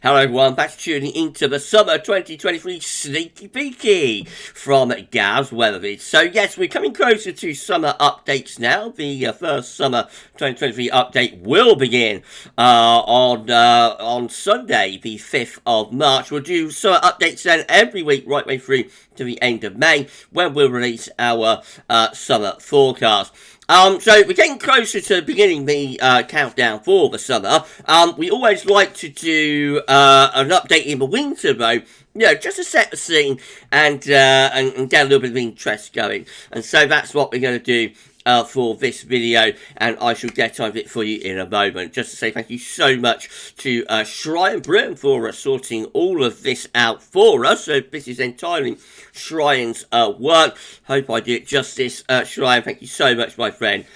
Hello everyone, back to tuning into the summer 2023 sneaky peeky from GavsWeatherVids. So yes, we're coming closer to summer updates now. The first summer 2023 update will begin on Sunday, the 5th of March. We'll do summer updates then every week right way through to the end of May, when we'll release our summer forecast. So we're getting closer to beginning the countdown for the summer. We always like to do an update in the winter though, just to set the scene and get a little bit of interest going. And so that's what we're going to do for this video, and I shall get on it for you in a moment. Just to say thank you so much to Shrine Britain for sorting all of this out for us. So this is entirely Shrine's work. Hope I did it justice, Shrine. Thank you so much, my friend,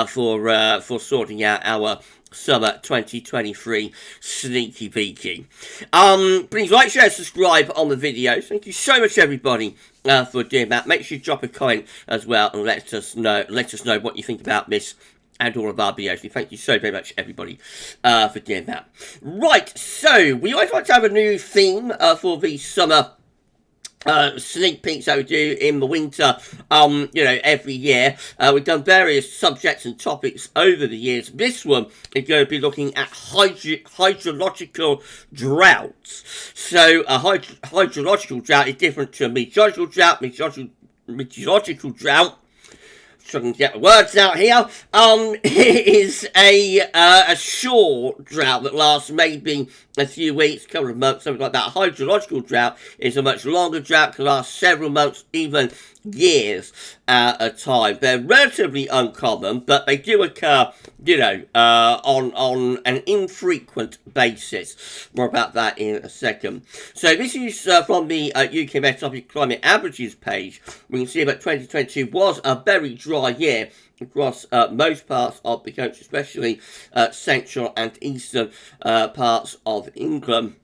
for sorting out our summer 2023 sneaky peeky. Please like, share, subscribe on the video. Thank you so much, everybody, for doing that. Make sure you drop a comment as well and let us know what you think about this and all of our videos. Thank you so very much, everybody, for doing that. Right, so we always like to have a new theme for the summer sneak peeks that we do in the winter, every year. We've done various subjects and topics over the years. This one is going to be looking at hydrological droughts. So a hydrological drought is different to a meteorological drought. Meteorological drought, struggling to get the words out here, is a short drought that lasts maybe a few weeks, a couple of months, something like that. A hydrological drought is a much longer drought, can last several months, even years at a time. They're relatively uncommon, but they do occur, on an infrequent basis. More about that in a second. So this is from the UK Met Tropical Climate Averages page. We can see that 2022 was a very dry year across most parts of the country, especially central and eastern parts of England.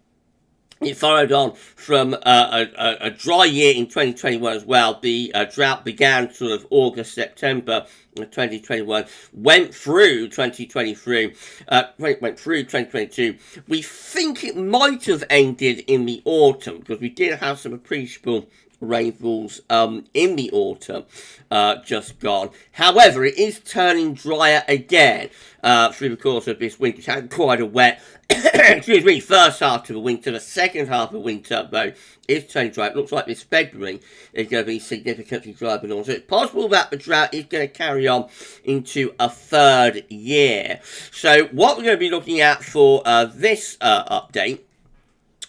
It followed on from a dry year in 2021 as well. The drought began sort of August, September 2021, went through 2023, went through 2022. We think it might have ended in the autumn, because we did have some appreciable rainfalls in the autumn just gone. However, it is turning drier again through the course of this winter. It's had quite a wet first half of the winter. The second half of the winter, though, is turning dry. It looks like this February is going to be significantly drier than normal. So it's possible that the drought is going to carry on into a third year. So what we're going to be looking at for this update,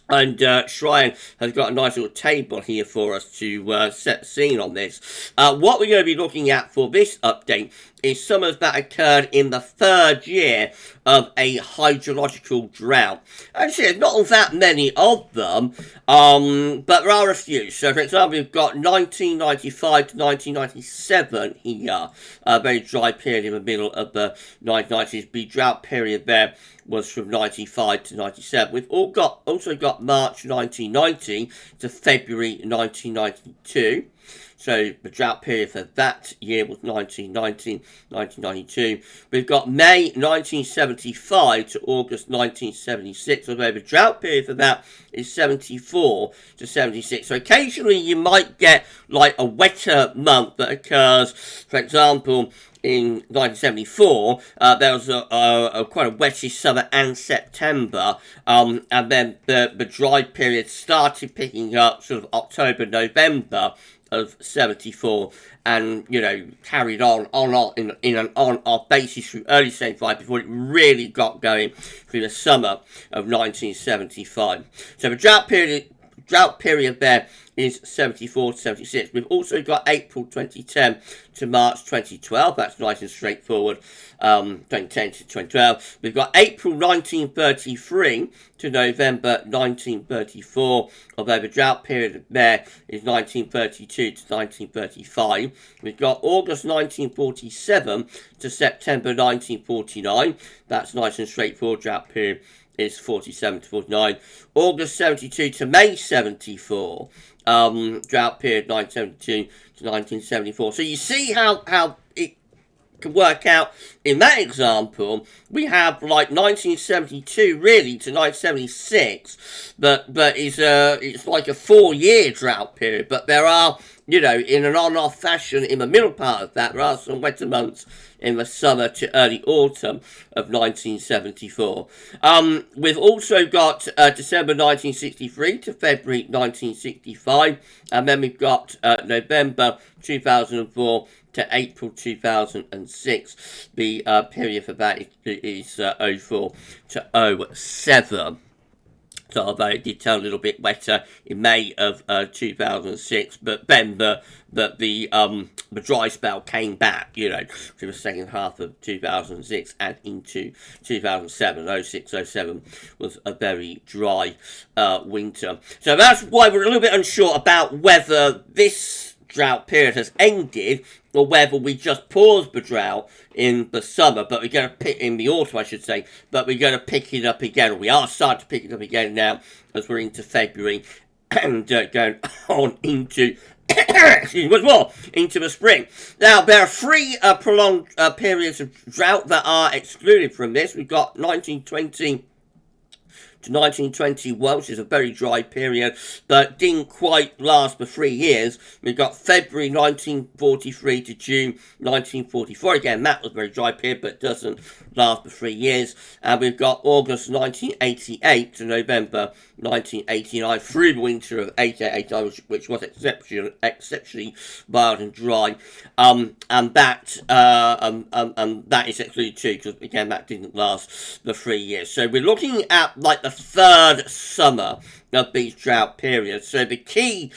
and Shrine has got a nice little table here for us to set the scene on this. What we're going to be looking at for this update is summers that occurred in the third year of a hydrological drought. Actually, there's not that many of them, but there are a few. So, for example, we've got 1995 to 1997 here, a very dry period in the middle of the 1990s. The drought period there was from 95 to 97. We've also got March 1990 to February 1992. So the drought period for that year was 1990, 1992. We've got May 1975 to August 1976, although the drought period for that is 74 to 76. So occasionally you might get like a wetter month that occurs, for example, in 1974, there was a quite a wettish summer and September, and then the dry period started picking up sort of October, November of 74, and carried on in an on-off basis through early 75 before it really got going through the summer of 1975. So the drought period there is 74 to 76. We've also got April 2010 to March 2012. That's nice and straightforward. 2010 to 2012. We've got April 1933 to November 1934. Although the drought period there is 1932 to 1935. We've got August 1947 to September 1949. That's nice and straightforward. Drought period is 47 to 49. August 72 to May 74. Drought period 1972 to 1974. So you see how it can work out in that example, we have like 1972 really to 1976, but it's like a 4-year drought period. But there are, in an on-off fashion in the middle part of that, there are some wetter months in the summer to early autumn of 1974. We've also got December 1963 to February 1965, and then we've got November 2004 to April 2006. The period for that is 04 to 07. So although it did turn a little bit wetter in May of 2006, but then the dry spell came back, to the second half of 2006 and into 2007. 06, 07 was a very dry winter. So that's why we're a little bit unsure about whether this drought period has ended or whether we just paused the drought in the summer, but we're going to pick in the autumn, I should say, but we're going to pick it up again, or we are starting to pick it up again now as we're into February and going on into into the spring. Now, there are 3 prolonged periods of drought that are excluded from this. We've got 1920 to 1921, which is a very dry period, but didn't quite last for 3 years. We've got February 1943 to June 1944. Again, that was a very dry period, but doesn't last for 3 years. And we've got August 1988 to November 1989, through the winter of 88, which was exceptionally mild and dry. And that is excluded too, because again, that didn't last the 3 years. So we're looking at like the third summer of these drought periods. So the key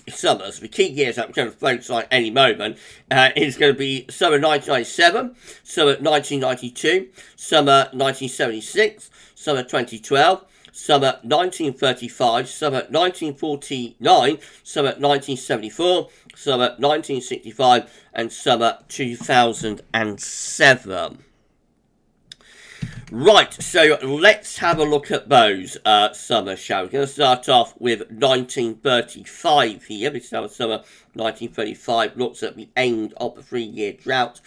summers, the key years that we're going to focus on any moment is going to be summer 1997, summer 1992, summer 1976, summer 2012, summer 1935, summer 1949, summer 1974, summer 1965, and summer 2007. Right, so let's have a look at those summers, shall we? We're going to start off with 1935 here. This is our summer 1935, looks at the end of the 3-year drought.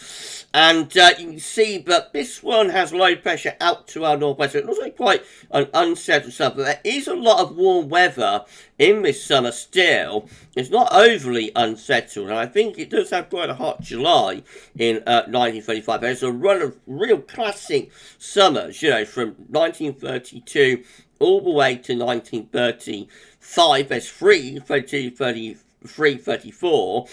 And you can see that this one has low pressure out to our northwest. So it looks like quite an unsettled summer. There is a lot of warm weather in this summer still. It's not overly unsettled, and I think it does have quite a hot July in 1935. There's a run of real classic summers, from 1932 all the way to 1935. There's 32, 33, 34,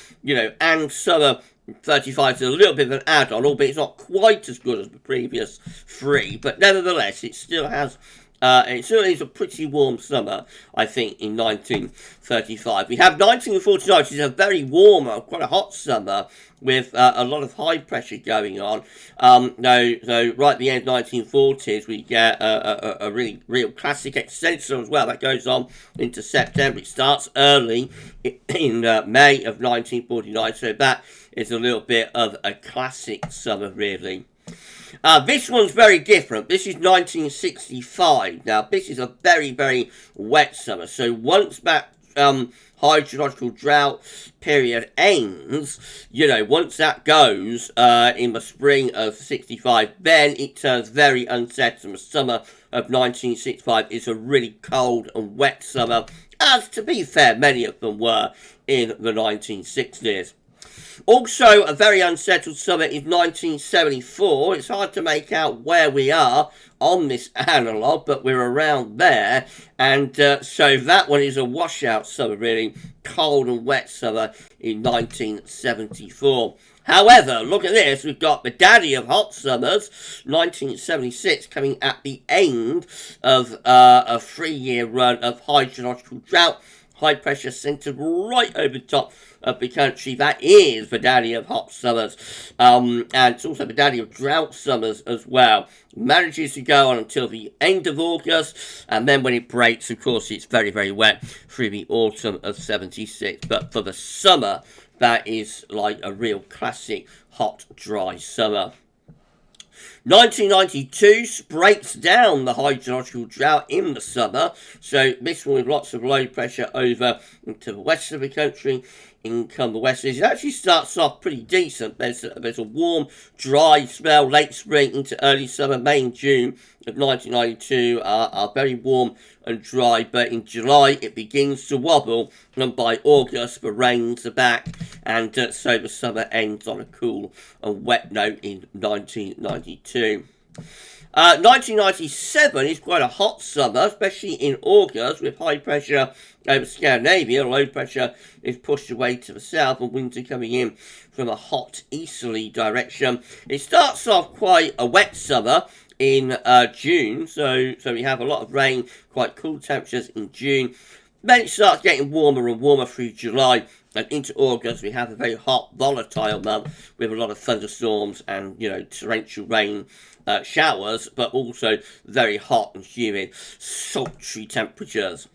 and summer 35 is a little bit of an add-on, albeit it's not quite as good as the previous 3, but nevertheless, it still has it certainly is a pretty warm summer, I think, in 1935. We have 1949, which is a very warm, quite a hot summer, with a lot of high pressure going on. So right at the end of 1940s, we get a really real classic extension as well that goes on into September. It starts early in May of 1949, so that is a little bit of a classic summer, really. This one's very different. This is 1965. Now, this is a very, very wet summer. So once that hydrological drought period ends, once that goes in the spring of 65, then it turns very unsettled. The summer of 1965 is a really cold and wet summer, as to be fair, many of them were in the 1960s. Also, a very unsettled summer is 1974. It's hard to make out where we are on this analogue, but we're around there. And so that one is a washout summer, really. Cold and wet summer in 1974. However, look at this. We've got the daddy of hot summers, 1976, coming at the end of a 3-year run of hydrological drought. High pressure centred right over the top of the country. That is the daddy of hot summers. And it's also the daddy of drought summers as well. Manages to go on until the end of August. And then when it breaks, of course, it's very, very wet through the autumn of 76. But for the summer, that is like a real classic hot, dry summer. 1992 breaks down the hydrological drought in the summer, so this one with lots of low pressure over into the west of the country. Income the west. It actually starts off pretty decent. There's a warm, dry spell late spring into early summer. May and June of 1992 are very warm and dry, but in July it begins to wobble, and by August the rains are back, and so the summer ends on a cool and wet note in 1992. 1997 is quite a hot summer, especially in August, with high pressure over Scandinavia. Low pressure is pushed away to the south, and winds are coming in from a hot easterly direction. It starts off quite a wet summer in June, so we have a lot of rain, quite cool temperatures in June. Then it starts getting warmer and warmer through July, and into August we have a very hot, volatile month with a lot of thunderstorms and, torrential rain showers, but also very hot and humid, sultry temperatures.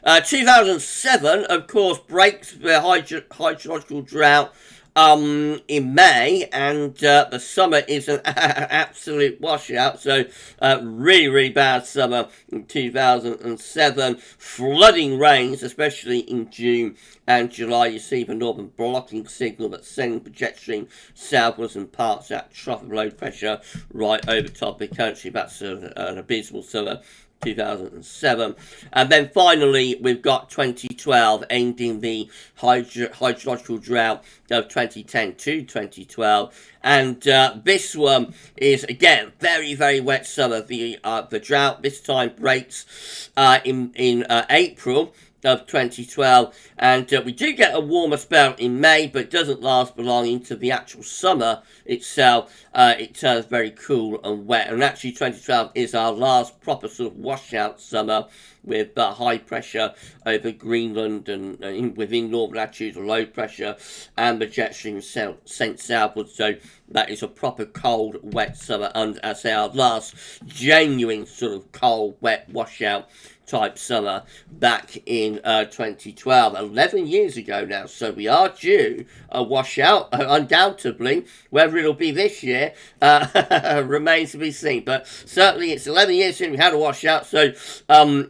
2007, of course, breaks the hydrological drought in May, and the summer is an absolute washout. So really, really bad summer in 2007. Flooding rains, especially in June and July. You see the northern blocking signal that sends the jet stream southwards and parts that trough of low pressure right over top of the country. That's an abysmal summer. 2007. And then finally we've got 2012, ending the hydrological drought of 2010 to 2012, and this one is again very, very wet summer. The drought this time breaks in April of 2012, and we do get a warmer spell in May, but it doesn't last long into the actual summer itself. It turns very cool and wet, and actually 2012 is our last proper sort of washout summer, with high pressure over Greenland and within northern latitudes, low pressure, and the jet stream sent southwards. So that is a proper cold, wet summer, and I say our last genuine sort of cold, wet washout type summer back in 2012, 11 years ago now. So we are due a washout, undoubtedly. Whether it'll be this year remains to be seen, but certainly it's 11 years since we had a washout, so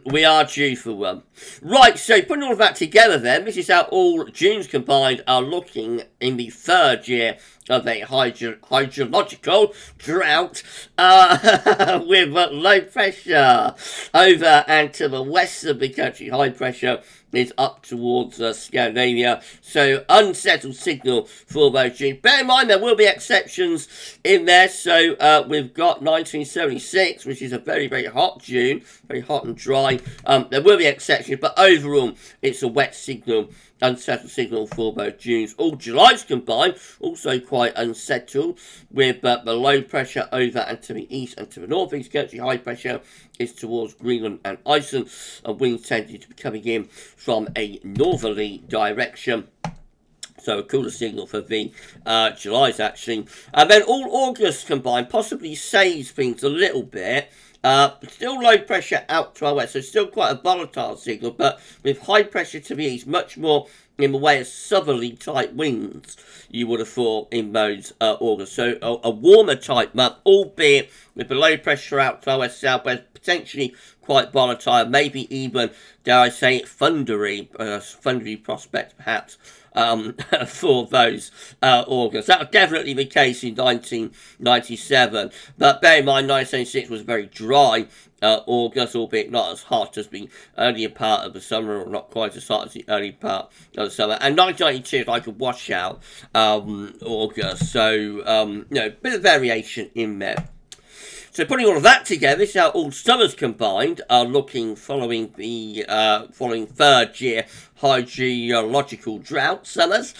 we are due for one. Right, so putting all of that together then, this is how all Junes combined are looking in the third year of a hydrological drought, with low pressure over and to the west of the country. High pressure is up towards Scandinavia, so unsettled signal for those Junes. Bear in mind there will be exceptions in there, so we've got 1976, which is a very, very hot June, very hot and dry. There will be exceptions, but overall it's a wet signal, unsettled signal for both Junes. All Julys combined, also quite unsettled, with the low pressure over and to the east and to the northeast country. High pressure is towards Greenland and Iceland, and winds tending to be coming in from a northerly direction. So a cooler signal for the Julys actually. And then all August combined possibly saves things a little bit. Still low pressure out to our west, so still quite a volatile signal, but with high pressure to the east, much more in the way of southerly type winds, you would have thought in those August. So a warmer type month, albeit with the low pressure out to our west, southwest, potentially quite volatile, maybe even, dare I say, thundery prospects perhaps for those August. That was definitely the case in 1997, but bear in mind 1976 was a very dry August, albeit not as hot as the earlier part of the summer, or not quite as hot as the early part of the summer. And 1992 is like a washout August, so bit of variation in there. So putting all of that together, this is how all summers combined are looking following the third year hydrological drought summers,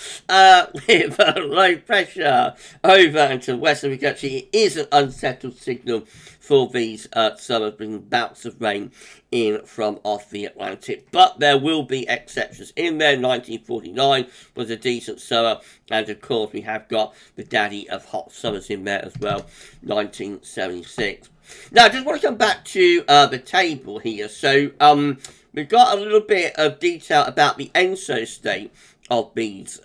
with low pressure over and to the west of the country. It is an unsettled signal for these summers, bringing bouts of rain in from off the Atlantic. But there will be exceptions in there. 1949 was a decent summer, and of course we have got the daddy of hot summers in there as well, 1976. Now, I just want to come back to the table here. So, we've got a little bit of detail about the ENSO state of these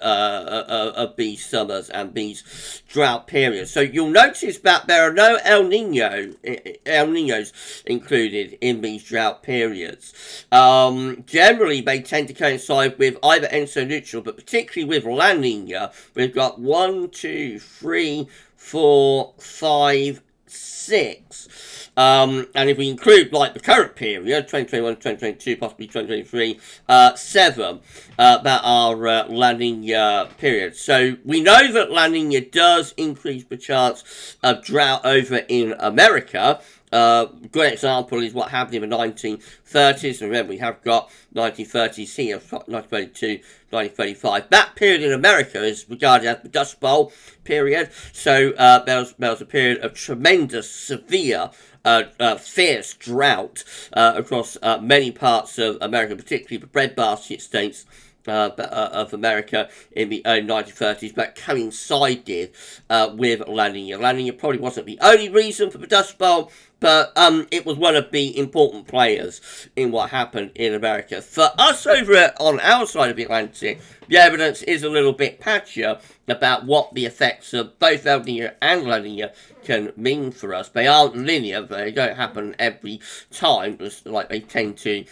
summers and these drought periods. So you'll notice that there are no El Niños included in these drought periods. Generally, they tend to coincide with either ENSO neutral, but particularly with La Nina, we've got 1, 2, 3, 4, 5, 6. And if we include like the current period, 2021, 2022, possibly 2023, 7 that are La Nina periods. So we know that La Nina does increase the chance of drought over in America. Good example is what happened in the 1930s. Remember, we have got 1930s here, 1932, 1935. That period in America is regarded as the Dust Bowl period. So there was a period of tremendous, severe, fierce drought across many parts of America, particularly the breadbasket states of America in the early 1930s, but coincided with La Nina. La Nina probably wasn't the only reason for the Dust Bowl, but it was one of the important players in what happened in America. For us over on our side of the Atlantic, the evidence is a little bit patchier about what the effects of both El Nino and La Nina can mean for us. They aren't linear, they don't happen every time, just like they tend to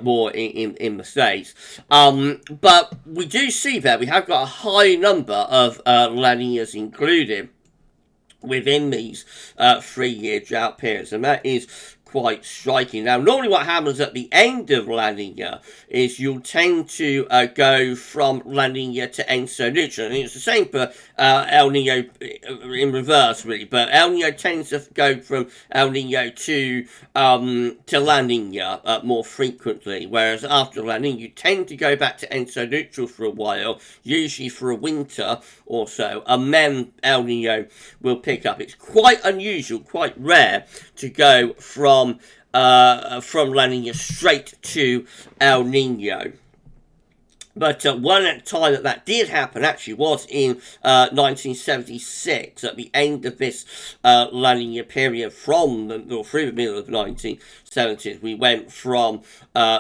more in the States. But we do see that we have got a high number of La Ninas included within these 3-year drought periods, and that is quite striking. Now, normally what happens at the end of La Nina is you'll tend to go from La Nina to ENSO neutral. And it's the same for El Nino in reverse, really. But El Nino tends to go from El Nino to La Nina more frequently, whereas after La Nina you tend to go back to ENSO neutral for a while, usually for a winter or so, and then El Nino will pick up. It's quite unusual, quite rare to go from La Nina straight to El Nino. But one time that did happen actually was in 1976, at the end of this La Nina period through the middle of the 1970s. We went from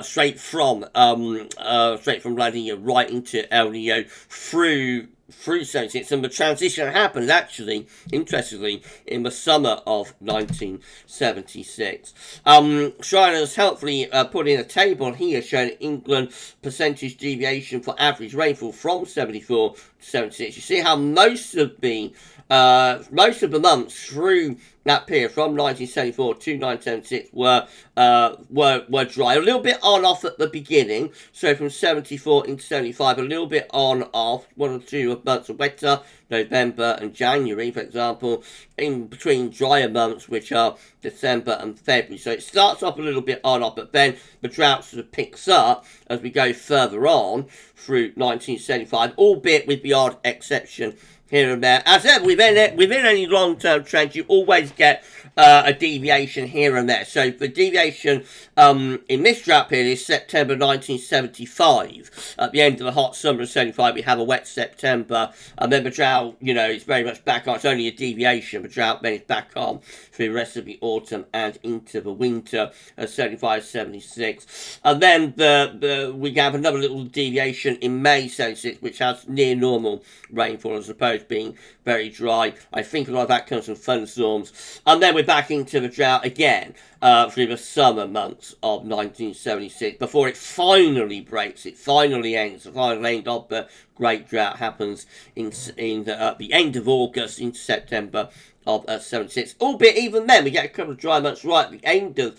straight from La Nina right into El Nino through 76, and the transition happened actually, interestingly, in the summer of 1976. Shriners helpfully put in a table here showing England percentage deviation for average rainfall from 74 to 76. You see how most of the months through that period from 1974 to 1976 were dry. A little bit on off at the beginning, so from 74 into 75, a little bit on off. 1 or 2 months are wetter, November and January, for example, in between drier months, which are December and February. So it starts off a little bit on off, but then the drought sort of picks up as we go further on through 1975, albeit with the odd exception here and there. As ever, within any long-term trend, you always get a deviation here and there. So the deviation in this drought period is September 1975. At the end of the hot summer of 75, we have a wet September, and then the drought, is very much back on. It's only a deviation. The drought then is back on through the rest of the autumn and into the winter of 75, 76. And then we have another little deviation in May 76, which has near normal rainfall as opposed to being very dry. I think a lot of that comes from thunderstorms. And then we're back into the drought again through the summer months of 1976 before it finally breaks. It finally ends. The final end of the Great Drought happens in the end of August into September of 76. Albeit even then we get a couple of dry months right at the end of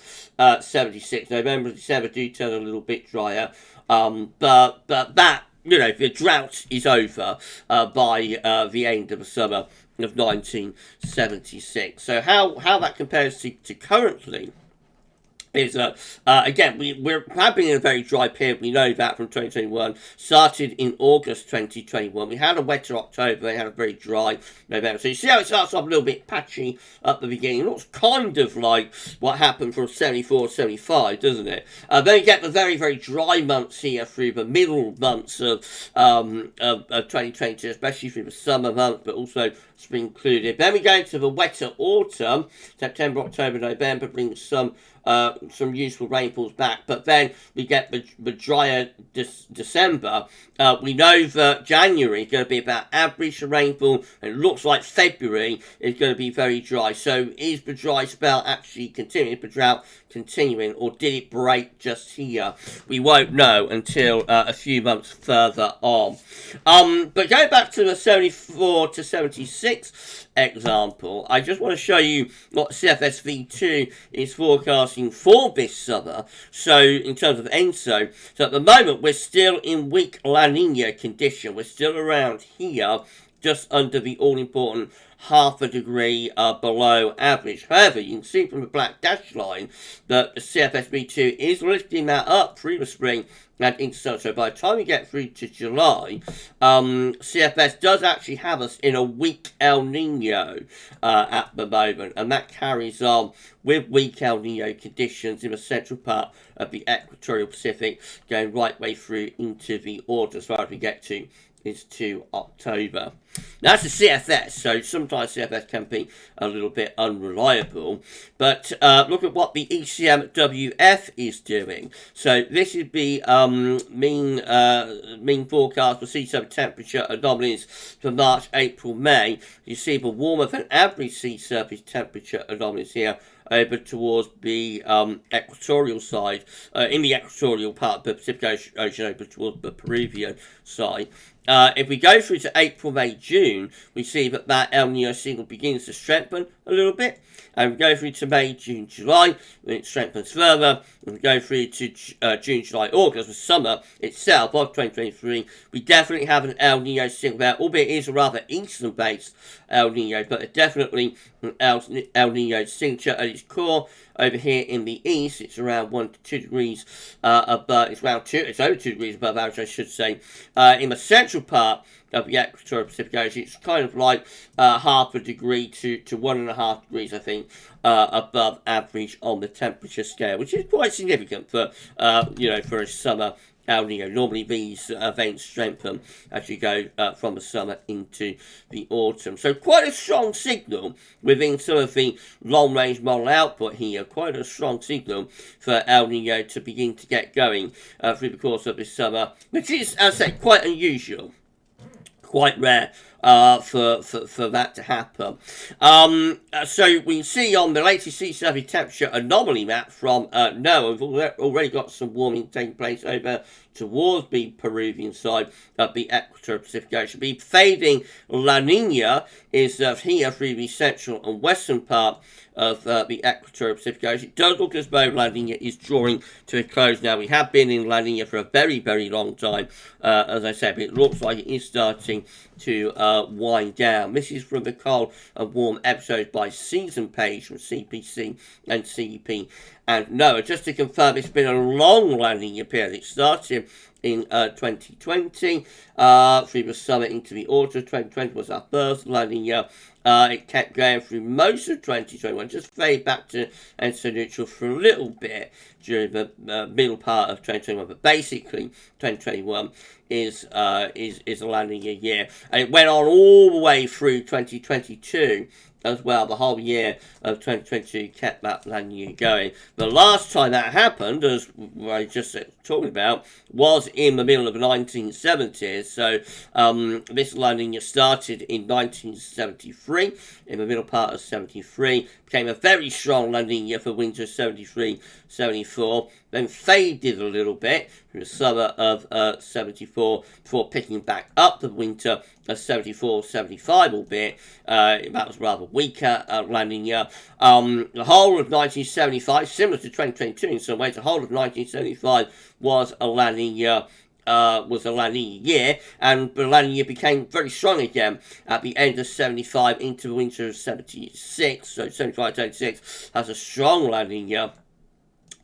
76. November and December do turn a little bit drier. But that, the drought is over by the end of the summer of 1976. So how that compares to currently is, again, we're have been in a very dry period. We know that from 2021. Started in August 2021. We had a wetter October. We had a very dry November. So you see how it starts off a little bit patchy at the beginning. It looks kind of like what happened from 74, 75, doesn't it? Then you get the very, very dry months here through the middle months of 2022, especially through the summer months, but also spring included. Then we go into the wetter autumn. September, October, November brings some some useful rainfalls back. But then we get the drier December. We know that January is going to be about average rainfall, and it looks like February is going to be very dry. So is the dry spell actually continuing? Is the drought continuing, or did it break just here? We won't know until a few months further on. But going back to the 74 to 76 example, I just want to show you what CFSV2 is forecasting for this summer. So in terms of ENSO, so at the moment we're still in weak La Nina condition. We're still around here, just under the all-important half a degree below average. However, you can see from the black dash line that the CFSV2 is lifting that up through the spring and into summer. So by the time we get through to July, CFS does actually have us in a weak El Nino at the moment, and that carries on with weak El Nino conditions in the central part of the equatorial Pacific, going right way through into the autumn as far as we get to is to October. Now, that's the CFS, so sometimes CFS can be a little bit unreliable, but look at what the ECMWF is doing. So this is the mean forecast for sea surface temperature anomalies for March, April, May. You see the warmer than average sea surface temperature anomalies here over towards the equatorial side, in the equatorial part of the Pacific Ocean over towards the Peruvian side. If we go through to April, May, June, we see that that El Nino signal begins to strengthen a little bit. And we go through to May, June, July, when it strengthens further. And we go through to June, July, August, the summer itself of 2023. We definitely have an El Nino signal there, albeit it is a rather eastern-based El Nino, but definitely an El Nino signature at its core. Over here in the east, it's around 1 to 2 degrees above. It's over 2 degrees above average, I should say. In the central part of the equatorial Pacific Ocean, it's kind of like half a degree to 1.5 degrees, I think, above average on the temperature scale, which is quite significant for for a summer El Nino. Normally these events strengthen as you go from the summer into the autumn. So quite a strong signal within some of the long-range model output here. Quite a strong signal for El Nino to begin to get going through the course of this summer, which is, as I say, quite unusual. Quite rare for that to happen. So we see on the latest sea surface temperature anomaly map from NOAA, we've already got some warming taking place over towards the Peruvian side of the equatorial Pacific Ocean. The fading La Nina is here through the central and western part of the equatorial Pacific Ocean. It does look as though La Nina is drawing to a close now. We have been in La Nina for a very, very long time, as I said, but it looks like it is starting to wind down. This is from the cold and warm episodes by season page from CPC and CEP and NOAA. Just to confirm, it's been a long La Nina period. It started in 2020, through the summer into the autumn. 2020 was our first La Nina. It kept going through most of 2021, just fade back to ENSO neutral for a little bit during the middle part of 2021, but basically 2021 is a La Nina year, and it went on all the way through 2022 as well. The whole year of 2022 kept that La Nina going. The last time that happened, as I just talking about, was in the middle of the 1970s. So this La Nina started in 1973, in the middle part of 73, became a very strong La Nina for winter 73-74, then faded a little bit through the summer of 74 before picking back up the winter of 74-75, albeit that was rather weaker La Nina. The whole of 1975, similar to 2022 in some ways, the whole of 1975 was a La Nina year, and the La Nina became very strong again at the end of 75 into the winter of 76. So 75-76 has a strong La Nina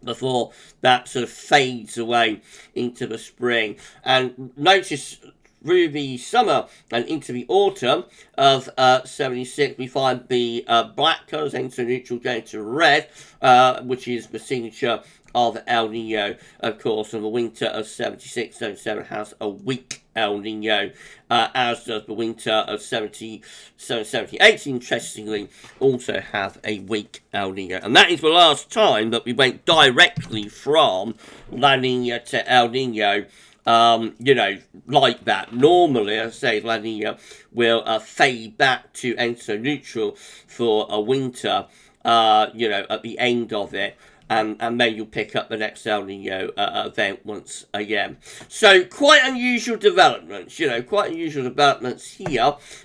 before that sort of fades away into the spring. And notice through the summer and into the autumn of 76, we find the black colours ENSO neutral going to red, which is the signature of El Nino, of course, and the winter of 76, 77 has a weak El Nino, as does the winter of 77, 78, interestingly, also have a weak El Nino. And that is the last time that we went directly from La Nina to El Nino, like that. Normally, as I say, La Nina will fade back to enter neutral for a winter, at the end of it. And then you'll pick up the next El Nino event once again. So quite unusual developments, here.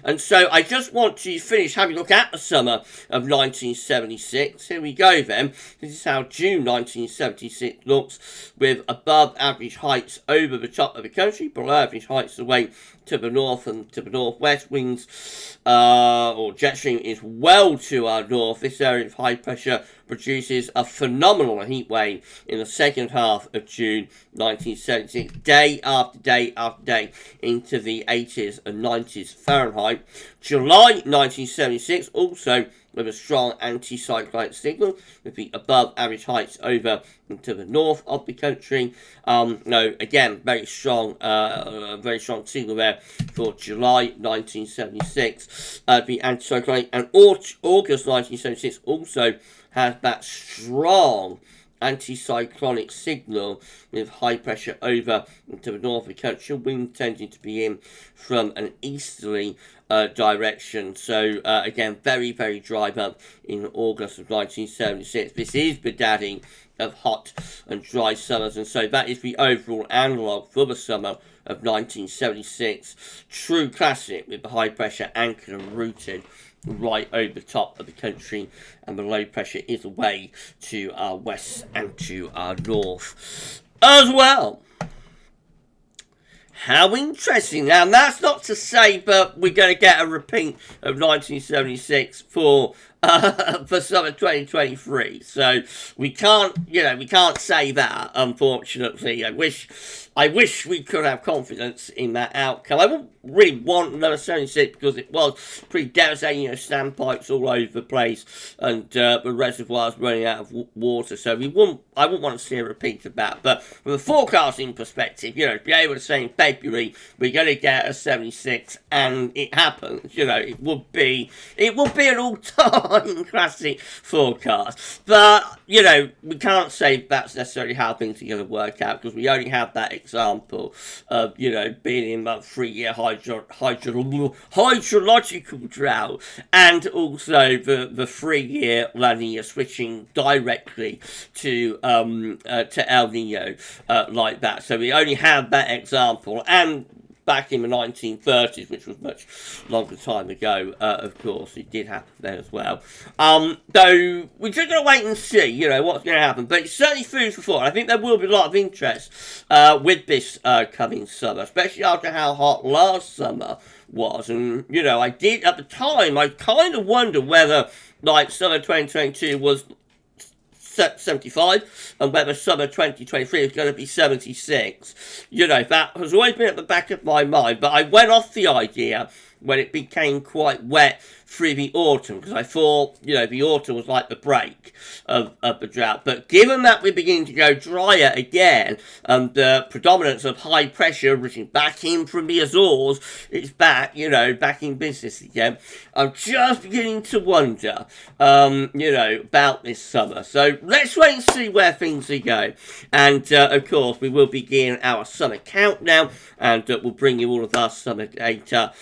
And so I just want to finish having a look at the summer of 1976. Here we go then. This is how June 1976 looks, with above average heights over the top of the country, below average heights away to the north and to the northwest. Winds or jet stream is well to our north. This area of high pressure produces a phenomenal heat wave in the second half of June 1976, day after day after day, into the 80s and 90s Fahrenheit. July 1976, also with a strong anti-cyclonic signal, with the above average heights over to the north of the country. Again, very strong signal there for July 1976. The anti-cyclonic, and August 1976 also has that strong anti-cyclonic signal with high pressure over to the north of the country, wind tending to be in from an easterly direction. So again, very, very dry month in August of 1976. This is the daddy of hot and dry summers, and so that is the overall analogue for the summer of 1976. True classic, with the high pressure anchored and rooted right over the top of the country, and the low pressure is away to our west and to our north as well. How interesting. Now, that's not to say that we're going to get a repeat of 1976 for summer 2023. So we can't say that, unfortunately. I wish we could have confidence in that outcome. I wouldn't really want another 76 because it was pretty devastating, standpipes all over the place, and the reservoirs running out of water. So I wouldn't want to see a repeat of that. But from a forecasting perspective, to be able to say in February we're going to get a 76 and it happens, it would be an all-time classic forecast. But we can't say that's necessarily how things are going to work out, because we only have that example of being in that 3-year hydrological drought, and also the 3-year La Nina switching directly to El Nino like that. So we only have that example, and back in the 1930s, which was much longer time ago, of course, it did happen then as well. Though we're just going to wait and see, what's going to happen. But it's certainly food for thought. I think there will be a lot of interest with this coming summer, especially after how hot last summer was. And, I did, at the time, I kind of wondered whether, summer 2022 was 75, and whether summer 2023 is going to be 76. That has always been at the back of my mind, but I went off the idea when it became quite wet through the autumn, because I thought, the autumn was like the break of the drought. But given that we're beginning to go drier again, and the predominance of high pressure reaching back in from the Azores, it's back, back in business again, I'm just beginning to wonder, about this summer. So let's wait and see where things are going. And, of course, we will begin our summer countdown, and we'll bring you all of our summer data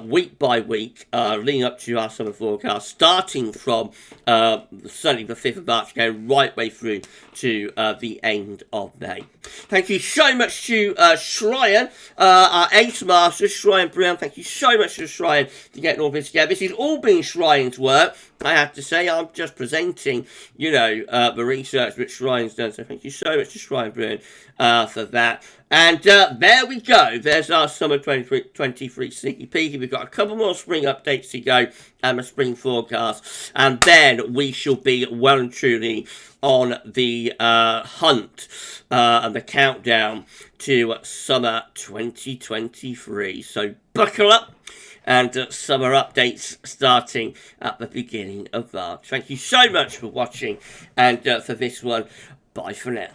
week by week, leading up to our summer forecast, starting from certainly the 5th of March, going right way through to the end of May. Thank you so much to Shryan, our Ace Master, Shryan Brown. Thank you so much to Shryan for getting all this together. This has all been Shryan's work, I have to say. I'm just presenting, the research that Shryan's done. So thank you so much to Shryan Brown for that. And there we go. There's our summer 2023 sneaky peeky. We've got a couple more spring updates to go and a spring forecast. And then we shall be well and truly on the hunt and the countdown to summer 2023. So buckle up. And summer updates starting at the beginning of March. Thank you so much for watching, and for this one, Bye for now.